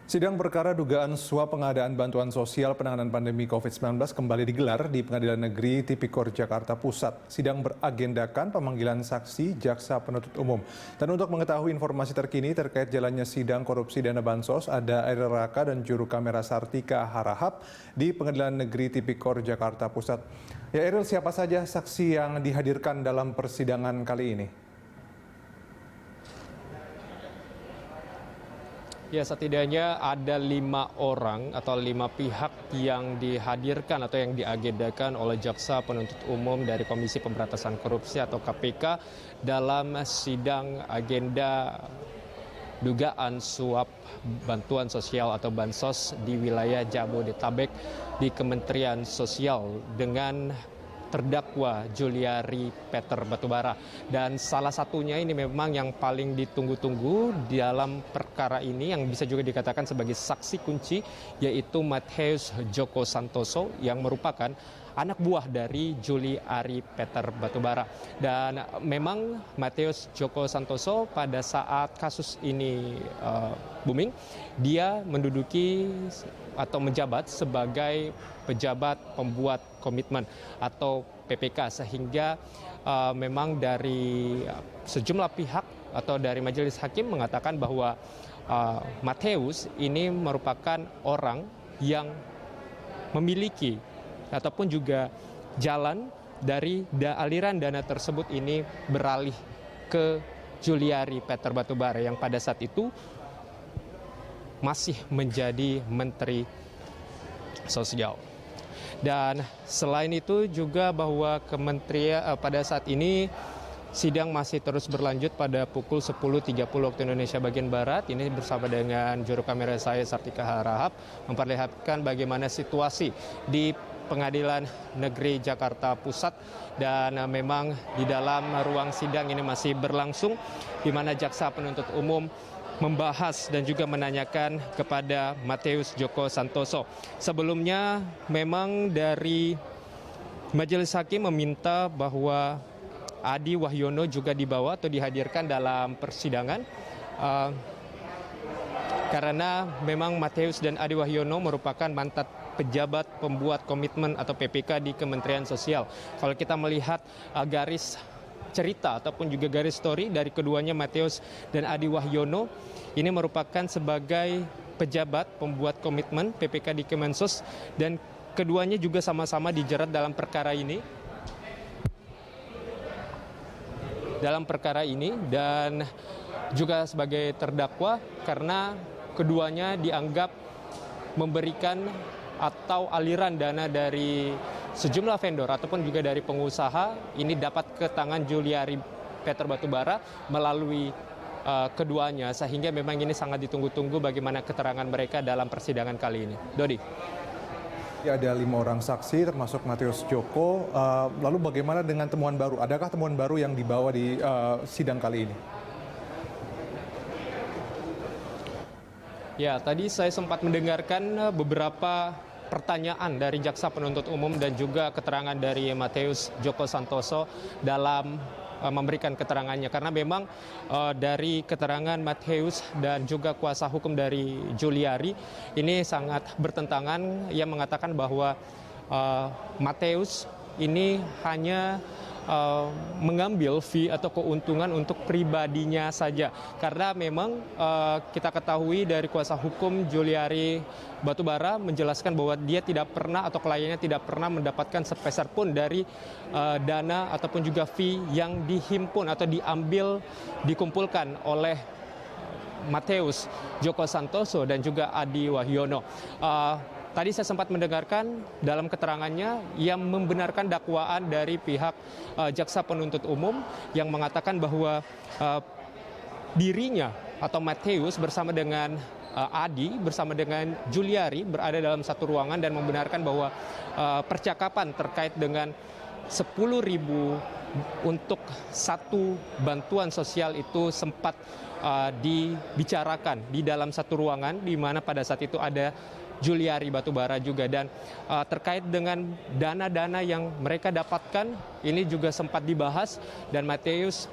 Sidang perkara dugaan suap pengadaan bantuan sosial penanganan pandemi COVID-19 kembali digelar di Pengadilan Negeri Tipikor Jakarta Pusat. Sidang beragendakan pemanggilan saksi jaksa penuntut umum. Dan untuk mengetahui informasi terkini terkait jalannya sidang korupsi dana bansos, ada Eril Raka dan juru kamera Sartika Harahap di Pengadilan Negeri Tipikor Jakarta Pusat. Ya Eril, siapa saja saksi yang dihadirkan dalam persidangan kali ini? Ya, setidaknya ada 5 orang atau 5 pihak yang dihadirkan atau yang diagendakan oleh jaksa penuntut umum dari Komisi Pemberantasan Korupsi atau KPK dalam sidang agenda dugaan suap bantuan sosial atau bansos di wilayah Jabodetabek di Kementerian Sosial dengan terdakwa Juliari Peter Batubara. Dan salah satunya ini memang yang paling ditunggu-tunggu dalam perkara ini yang bisa juga dikatakan sebagai saksi kunci, yaitu Mattheus Joko Santoso yang merupakan anak buah dari Juliari Peter Batubara. Dan memang Mattheus Joko Santoso pada saat kasus ini booming, dia menduduki atau menjabat sebagai pejabat pembuat komitmen atau PPK, sehingga memang dari sejumlah pihak atau dari majelis hakim mengatakan bahwa Mattheus ini merupakan orang yang memiliki ataupun juga jalan dari aliran dana tersebut ini beralih ke Juliari Peter Batubara yang pada saat itu masih menjadi Menteri Sosial. Dan selain itu juga bahwa kementerian pada saat ini sidang masih terus berlanjut pada pukul 10.30 waktu Indonesia bagian Barat. Ini bersama dengan juru kamera saya Sartika Harahap memperlihatkan bagaimana situasi di Pengadilan Negeri Jakarta Pusat. Dan memang di dalam ruang sidang ini masih berlangsung di mana jaksa penuntut umum membahas dan juga menanyakan kepada Mattheus Joko Santoso. Sebelumnya memang dari majelis hakim meminta bahwa Adi Wahyono juga dibawa atau dihadirkan dalam persidangan karena memang Mattheus dan Adi Wahyono merupakan mantan pejabat pembuat komitmen atau PPK di Kementerian Sosial. Kalau kita melihat garis cerita ataupun juga garis story dari keduanya, Mattheus dan Adi Wahyono ini merupakan sebagai pejabat pembuat komitmen PPK di Kemensos, dan keduanya juga sama-sama dijerat dalam perkara ini. Dan juga sebagai terdakwa karena keduanya dianggap memberikan atau aliran dana dari sejumlah vendor ataupun juga dari pengusaha ini dapat ke tangan Juliari Peter Batubara melalui keduanya, sehingga memang ini sangat ditunggu-tunggu bagaimana keterangan mereka dalam persidangan kali ini. Dodi. Ya, ada 5 orang saksi termasuk Mattheus Joko. Lalu bagaimana dengan temuan baru? Adakah temuan baru yang dibawa di sidang kali ini? Ya, tadi saya sempat mendengarkan beberapa pertanyaan dari jaksa penuntut umum dan juga keterangan dari Mattheus Joko Santoso dalam memberikan keterangannya, karena memang dari keterangan Mattheus dan juga kuasa hukum dari Juliari ini sangat bertentangan. Ia mengatakan bahwa Mattheus ini hanya mengambil fee atau keuntungan untuk pribadinya saja, karena memang kita ketahui dari kuasa hukum Juliari Batubara menjelaskan bahwa dia tidak pernah atau kliennya tidak pernah mendapatkan sepeser pun dari dana ataupun juga fee yang dihimpun atau dikumpulkan oleh Mattheus Joko Santoso dan juga Adi Wahyono. Tadi saya sempat mendengarkan dalam keterangannya yang membenarkan dakwaan dari pihak jaksa penuntut umum yang mengatakan bahwa dirinya atau Mattheus bersama dengan Adi bersama dengan Juliari berada dalam satu ruangan dan membenarkan bahwa percakapan terkait dengan 10.000 untuk satu bantuan sosial itu sempat dibicarakan di dalam satu ruangan di mana pada saat itu ada Juliari Batubara juga. Dan terkait dengan dana-dana yang mereka dapatkan ini juga sempat dibahas, dan Mattheus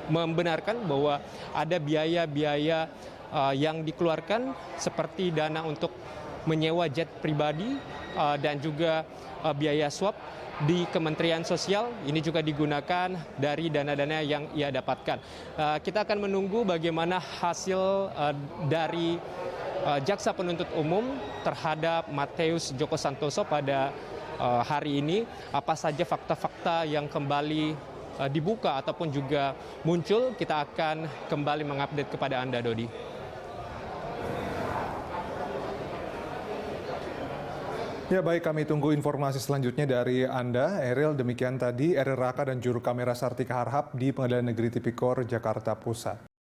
membenarkan bahwa ada biaya-biaya yang dikeluarkan seperti dana untuk menyewa jet pribadi dan juga biaya swab di Kementerian Sosial ini juga digunakan dari dana-dana yang ia dapatkan. Kita akan menunggu bagaimana hasil dari jaksa penuntut umum terhadap Matius Djoko Santoso pada hari ini. Apa saja fakta-fakta yang kembali dibuka ataupun juga muncul, kita akan kembali mengupdate kepada Anda, Dodi. Ya baik, kami tunggu informasi selanjutnya dari Anda, Eril. Demikian tadi Eril Raka dan juru kamera Sartika Harhab di Pengadilan Negeri Tipikor Jakarta Pusat.